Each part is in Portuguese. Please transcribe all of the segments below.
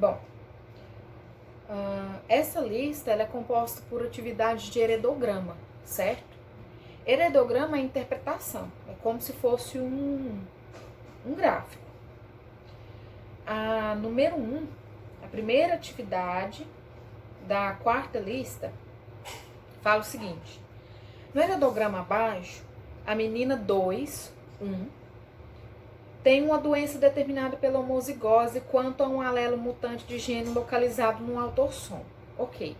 Bom, essa lista ela é composta por atividades de heredograma, certo? Heredograma é interpretação, é como se fosse um gráfico. A número 1, a primeira atividade da quarta lista, fala o seguinte: no heredograma abaixo, a menina 2, 1, tem uma doença determinada pela homozigose quanto a um alelo mutante de gene localizado no autossomo. Ok.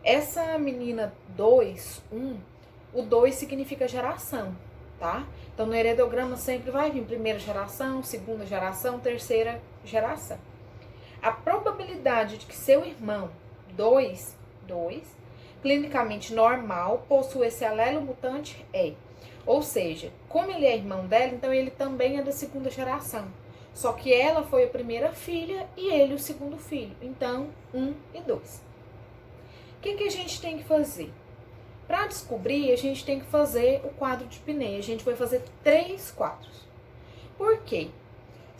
Essa menina 2, 1, o 2 significa geração, tá? Então, no heredograma sempre vai vir primeira geração, segunda geração, terceira geração. A probabilidade de que seu irmão 2, clinicamente normal, possua esse alelo mutante é... Ou seja, como ele é irmão dela, então ele também é da segunda geração. Só que ela foi a primeira filha e ele o segundo filho. Então, 1 e 2. O que a gente tem que fazer? Para descobrir, a gente tem que fazer o quadro de Piney. A gente vai fazer 3 quadros. Por quê?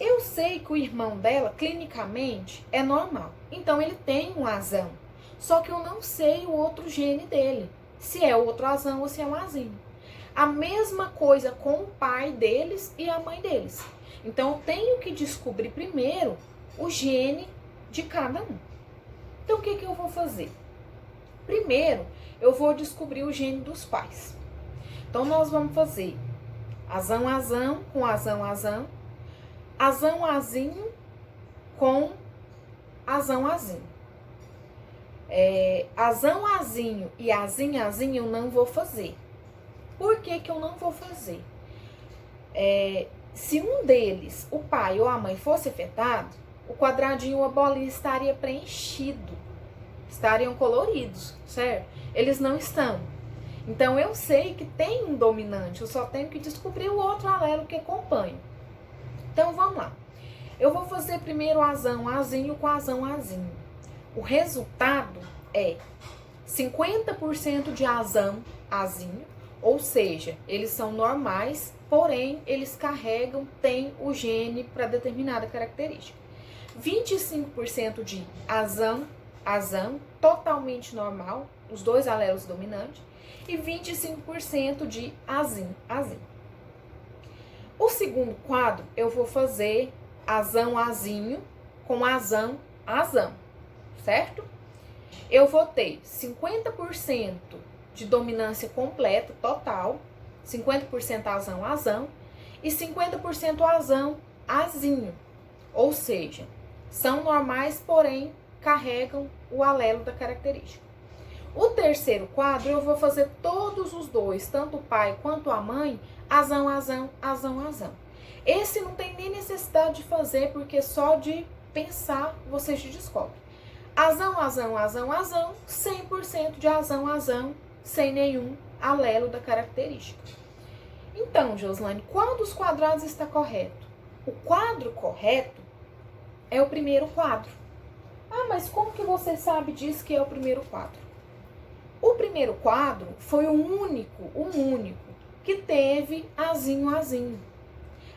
Eu sei que o irmão dela, clinicamente, é normal. Então, ele tem um azão. Só que eu não sei o outro gene dele. Se é outro azão ou se é um azinho. A mesma coisa com o pai deles e a mãe deles. Então, eu tenho que descobrir primeiro o gene de cada um. Então, o que eu vou fazer? Primeiro, eu vou descobrir o gene dos pais. Então, nós vamos fazer azão-azão com azão-azão, azão-azinho com azão-azinho. Azão-azinho e azinho-azinho eu não vou fazer. Por que eu não vou fazer? Se um deles, o pai ou a mãe, fosse afetado, o quadradinho ou a bolinha estaria preenchido. Estariam coloridos, certo? Eles não estão. Então, eu sei que tem um dominante, eu só tenho que descobrir o outro alelo que acompanha. Então, vamos lá. Eu vou fazer primeiro azão-azinho com azão-azinho. O resultado é 50% de azão-azinho, ou seja, eles são normais, porém, eles têm o gene para determinada característica. 25% de azão, totalmente normal, os dois alelos dominantes, e 25% de azinho. O segundo quadro, eu vou fazer azão-azinho com azão, certo? Eu vou ter 50% de dominância completa, total, 50% azão, e 50% azinho. Ou seja, são normais, porém, carregam o alelo da característica. O terceiro quadro, eu vou fazer todos os dois, tanto o pai quanto a mãe, azão. Esse não tem nem necessidade de fazer, porque só de pensar você se descobre. Azão, 100% de azão, sem nenhum alelo da característica. Então, Joslane, qual dos quadrados está correto? O quadro correto é o primeiro quadro. Ah, mas como que você sabe disso que é o primeiro quadro? O primeiro quadro foi o único que teve azinho.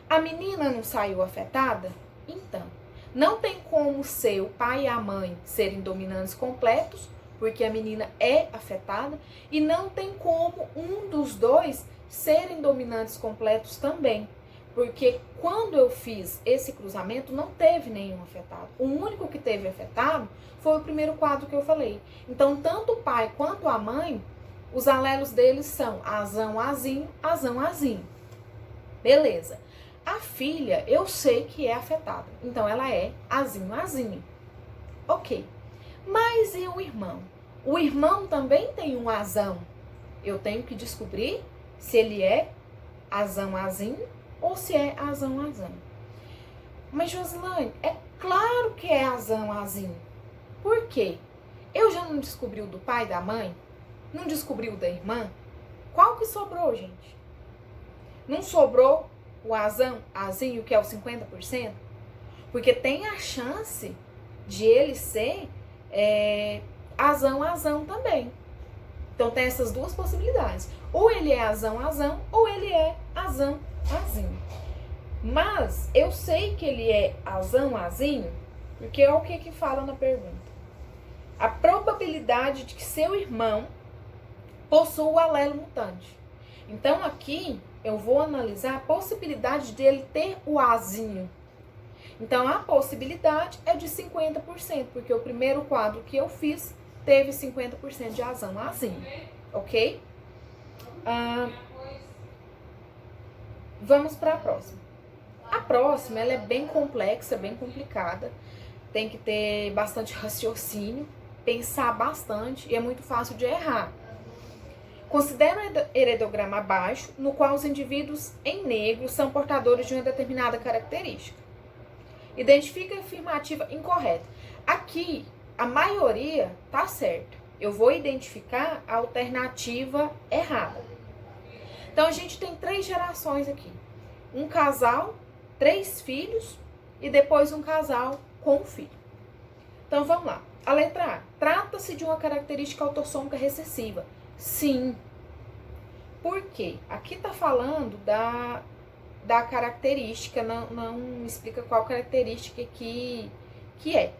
A menina não saiu afetada? Então, não tem como ser o pai e a mãe serem dominantes completos, porque a menina é afetada, e não tem como um dos dois serem dominantes completos também, porque quando eu fiz esse cruzamento não teve nenhum afetado. O único que teve afetado foi o primeiro quadro que eu falei. Então, tanto o pai quanto a mãe, os alelos deles são azão-azinho. Beleza. A filha, eu sei que é afetada, então ela é azinho. Ok. Mas e o irmão? O irmão também tem um azão. Eu tenho que descobrir se ele é azão-azinho ou se é azão. Mas, Joslane, é claro que é azão-azinho. Por quê? Eu já não descobri o do pai e da mãe? Não descobri o da irmã? Qual que sobrou, gente? Não sobrou o azinho, que é o 50%? Porque tem a chance de ele ser azão também. Então, tem essas duas possibilidades. Ou ele é azão, ou ele é azinho. Mas, eu sei que ele é azinho, Porque é o que fala na pergunta. A probabilidade de que seu irmão possua o alelo mutante. Então, aqui, eu vou analisar a possibilidade dele ter o Azinho. Então, a possibilidade é de 50%, porque o primeiro quadro que eu fiz teve 50% de Azão Azinho, ok? Vamos para a próxima. A próxima, ela é bem complexa, bem complicada. Tem que ter bastante raciocínio, pensar bastante e é muito fácil de errar. Considera um heredograma abaixo, no qual os indivíduos em negro são portadores de uma determinada característica. Identifica a afirmativa incorreta. Aqui, a maioria tá certa. Eu vou identificar a alternativa errada. Então, a gente tem 3 gerações aqui. Um casal, 3 filhos e depois um casal com um filho. Então, vamos lá. A letra A. Trata-se de uma característica autossômica recessiva. Sim. Por quê? Aqui tá falando da característica, não explica qual característica que é.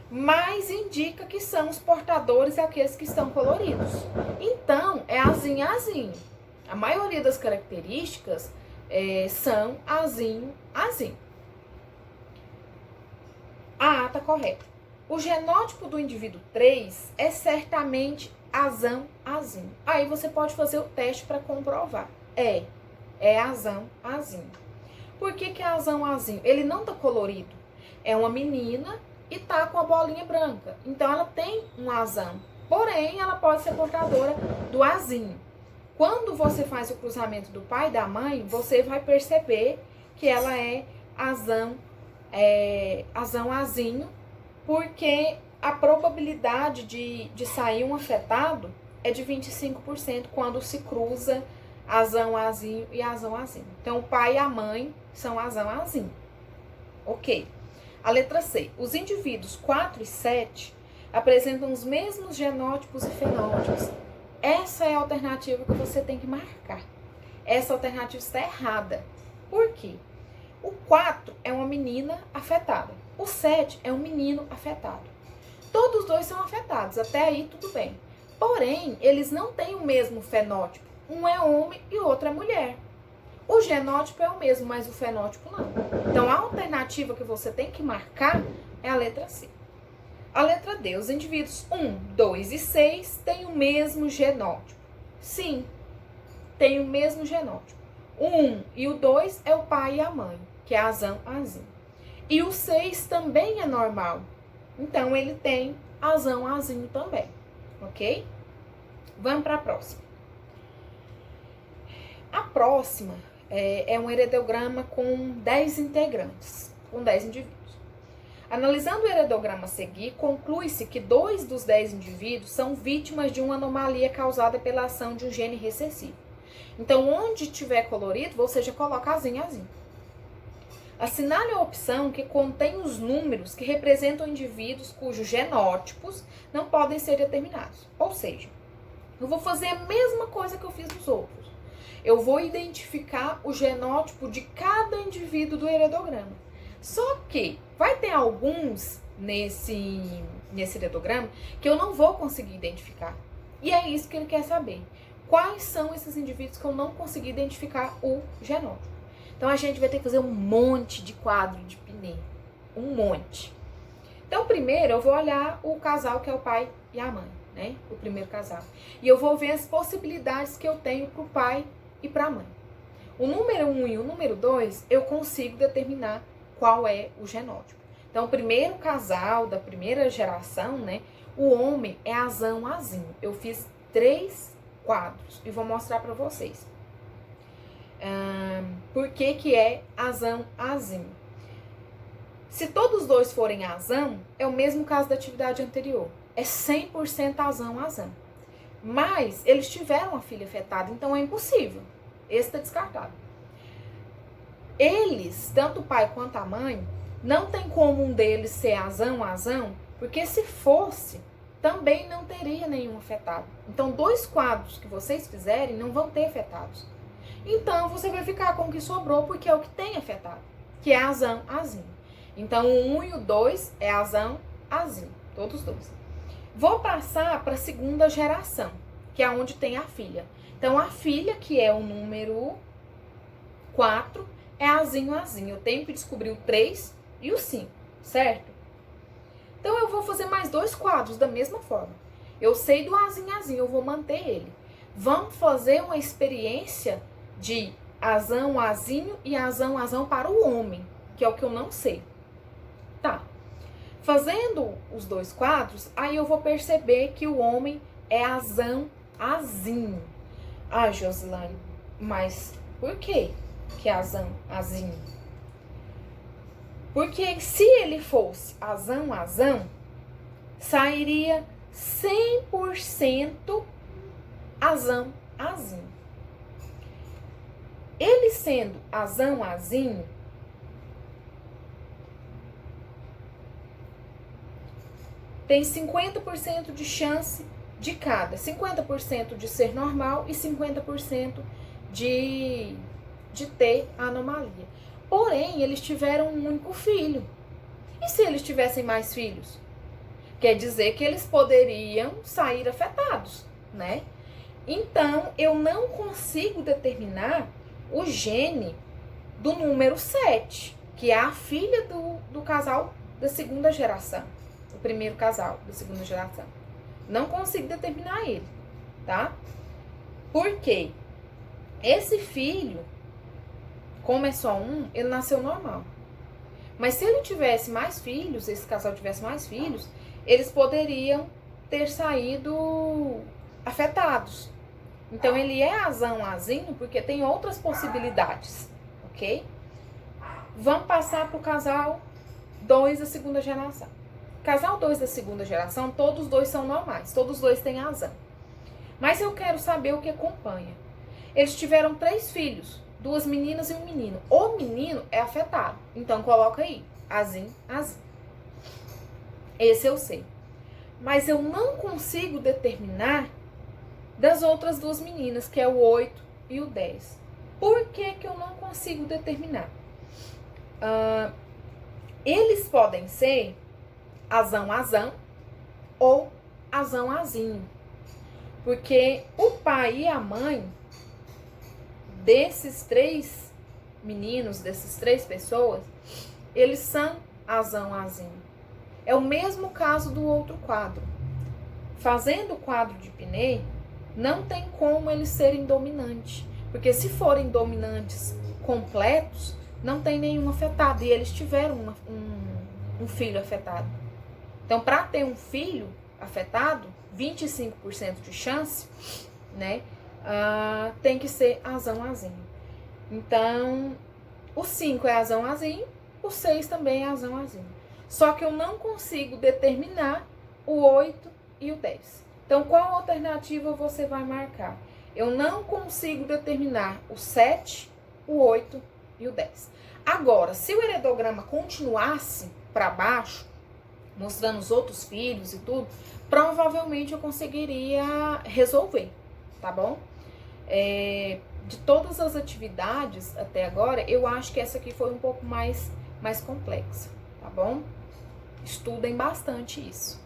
Mas indica que são os portadores aqueles que estão coloridos. Então, é azinho, azinho. A maioria das características são azinho, azinho. A tá correta. O genótipo do indivíduo 3 é certamente azão, azinho. Aí você pode fazer o teste para comprovar. É azão, azinho. Por que é azão, azinho? Ele não tá colorido. É uma menina e tá com a bolinha branca. Então, ela tem um azão. Porém, ela pode ser portadora do azinho. Quando você faz o cruzamento do pai e da mãe, você vai perceber que ela é azão, azinho, porque a probabilidade de sair um afetado é de 25% quando se cruza azão, azinho e azão, azinho. Então, o pai e a mãe são azão, azinho. Ok. A letra C. Os indivíduos 4 e 7 apresentam os mesmos genótipos e fenótipos. Essa é a alternativa que você tem que marcar. Essa alternativa está errada. Por quê? O 4 é uma menina afetada. O 7 é um menino afetado. Todos os dois são afetados. Até aí, tudo bem. Porém, eles não têm o mesmo fenótipo. Um é homem e o outro é mulher. O genótipo é o mesmo, mas o fenótipo não. Então, a alternativa que você tem que marcar é a letra C. A letra D. Os indivíduos 1, 2 e 6 têm o mesmo genótipo. Sim, tem o mesmo genótipo. O 1 e o 2 é o pai e a mãe, que é azão, azinho. E o 6 também é normal. Então, ele tem azão, azinho também. Ok? Vamos para a próxima. A próxima é um heredograma com 10 integrantes, com 10 indivíduos. Analisando o heredograma a seguir, conclui-se que 2 dos 10 indivíduos são vítimas de uma anomalia causada pela ação de um gene recessivo. Então, onde tiver colorido, você já coloca azinho, azinho. Assinale a opção que contém os números que representam indivíduos cujos genótipos não podem ser determinados. Ou seja, eu vou fazer a mesma coisa que eu fiz nos outros. Eu vou identificar o genótipo de cada indivíduo do heredograma. Só que vai ter alguns nesse heredograma que eu não vou conseguir identificar. E é isso que ele quer saber. Quais são esses indivíduos que eu não consegui identificar o genótipo? Então, a gente vai ter que fazer um monte de quadro de Pinet. Um monte. Então, primeiro, eu vou olhar o casal que é o pai e a mãe, né? O primeiro casal. E eu vou ver as possibilidades que eu tenho para o pai e para a mãe. O número 1 e o número 2, eu consigo determinar qual é o genótipo. Então, o primeiro casal da primeira geração, né? O homem é azão, azinho. Eu fiz 3 quadros e vou mostrar para vocês. Por que é azão, azinho? Se todos os dois forem azão, é o mesmo caso da atividade anterior. É 100% azão, azão. Mas eles tiveram uma filha afetada, então é impossível. Esse está descartado. Eles, tanto o pai quanto a mãe, não tem como um deles ser azão, azão, porque se fosse, também não teria nenhum afetado. Então, 2 quadros que vocês fizerem não vão ter afetados. Então, você vai ficar com o que sobrou, porque é o que tem afetado, que é azão, azinho. Então, o 1 e o 2 é azão, azinho, todos dois. Vou passar para a segunda geração, que é onde tem a filha. Então, a filha, que é o número 4, é azinho, azinho. Eu tenho que descobrir o 3 e o 5, certo? Então, eu vou fazer mais 2 quadros da mesma forma. Eu sei do azinho, azinho, eu vou manter ele. Vamos fazer uma experiência de azão, azinho e azão, azão para o homem, que é o que eu não sei. Tá. Fazendo os 2 quadros, aí eu vou perceber que o homem é azão, azinho. Ah, Josilane, mas por que é azão, azinho? Porque se ele fosse azão, azão, sairia 100% azão, azinho. Ele sendo azão, azinho, tem 50% de chance de cada. 50% de ser normal e 50% de ter anomalia. Porém, eles tiveram um único filho. E se eles tivessem mais filhos? Quer dizer que eles poderiam sair afetados, né? Então, eu não consigo determinar o gene do número 7, que é a filha do casal da segunda geração. O primeiro casal da segunda geração. Não consigo determinar ele, tá? Por quê? Esse filho, como é só um, ele nasceu normal. Mas se ele tivesse mais filhos, esse casal tivesse mais filhos, eles poderiam ter saído afetados. Então, ele é azão, azinho, porque tem outras possibilidades, ok? Vamos passar para o casal 2 da segunda geração. Casal 2 da segunda geração, todos dois são normais, todos dois têm azão. Mas eu quero saber o que acompanha. Eles tiveram 3 filhos, 2 meninas e um menino. O menino é afetado, então coloca aí, azinho, azinho. Esse eu sei. Mas eu não consigo determinar das outras 2 meninas, que é o 8 e o 10. Por que eu não consigo determinar? Eles podem ser azão, azão ou azão, azinho. Porque o pai e a mãe desses 3 meninos, dessas 3 pessoas, eles são azão, azinho. É o mesmo caso do outro quadro. Fazendo o quadro de Pinet, não tem como eles serem dominantes. Porque se forem dominantes completos, não tem nenhum afetado. E eles tiveram um filho afetado. Então, para ter um filho afetado, 25% de chance, né? Tem que ser azão, azinho. Então, o 5 é azão, azinho, o 6 também é azão, azinho. Só que eu não consigo determinar o 8 e o 10. Então, qual alternativa você vai marcar? Eu não consigo determinar o 7, o 8 e o 10. Agora, se o heredograma continuasse para baixo, mostrando os outros filhos e tudo, provavelmente eu conseguiria resolver, tá bom? De todas as atividades até agora, eu acho que essa aqui foi um pouco mais complexa, tá bom? Estudem bastante isso.